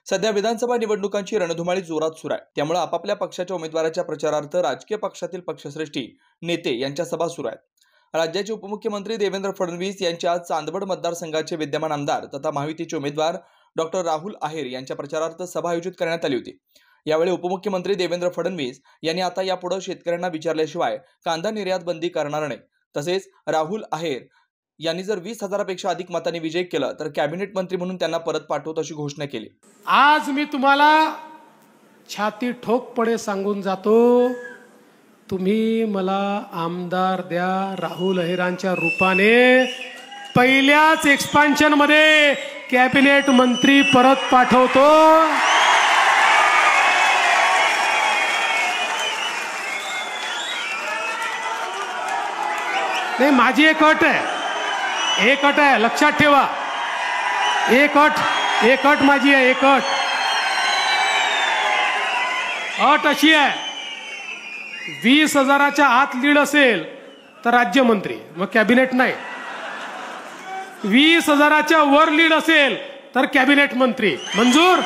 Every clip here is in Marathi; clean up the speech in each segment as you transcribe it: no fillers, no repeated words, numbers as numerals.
सध्या विधानसभा निवडणुकांची रणधुमाळी जोरात सुरू आहे। त्यामुळे आपापल्या पक्षाच्या उमेदवाराच्या प्रचारार्थ राजकीय पक्षातील पक्षश्रेष्ठी नेते यांच्या सभा सुरू आहेत। राज्याचे उपमुख्यमंत्री देवेंद्र फडणवीस यांच्या आज चांदवड मतदारसंघाचे विद्यमान आमदार तथा महायुतीचे उमेदवार डॉक्टर राहुल आहेर यांच्या प्रचारार्थ सभा आयोजित करण्यात आली होती। यावेळी उपमुख्यमंत्री देवेंद्र फडणवीस यांनी आता यापुढे शेतकऱ्यांना विचारल्याशिवाय कांदा निर्यात बंदी करणार नाही। तसेच राहुल आहेर यांनी जर 20,000पेक्षा अधिक मतांनी विजय केला तर कॅबिनेट मंत्री म्हणून त्यांना परत पाठवतो अशी घोषणा केली। आज मी तुम्हाला छाती ठोकपणे सांगून जातो, तुम्ही मला आमदार द्या राहुल आहेरांच्या रूपाने। पहिल्याच एक्सपान्शन मध्ये कॅबिनेट मंत्री परत पाठवतो। नाही, माझी एक अट आहे, लक्षात ठेवा। एक अट माझी आहे, एक अट अशी आहे, 20,000च्या आत लीड असेल तर राज्यमंत्री, मग कॅबिनेट नाही। 20,000च्या वर लीड असेल तर कॅबिनेट मंत्री मंजूर।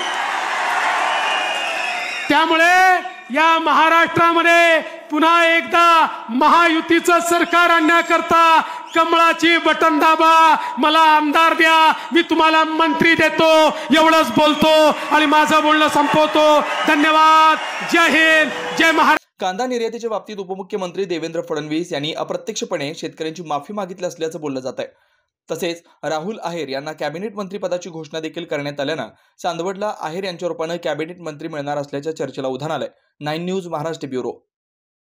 त्यामुळे या महाराष्ट्रामध्ये पुन्हा एकदा महायुतीचं सरकार आणण्याकरता कमळाची बटन दाबा, मला आमदार द्या, मी तुम्हाला मंत्री देतो, एवढंच बोलतो आणि माझं बोलणं संपवतो। धन्यवाद। जय हिंद, जय महाराष्ट्र। कांदा निर्यातीच्या बाबतीत उपमुख्यमंत्री देवेंद्र फडणवीस यांनी अप्रत्यक्षपणे शेतकऱ्यांची माफी मागितली असल्याचं बोललं जात आहे। तसेच राहुल आहेर यांना कॅबिनेट मंत्रीपदाची घोषणा देखील करण्यात आल्यानं चांदवडला आहेर यांच्या रूपाने कॅबिनेट मंत्री मिळणार असल्याच्या चर्चेला उधाण आलंय। 9 न्यूज महाराष्ट्र ब्युरो।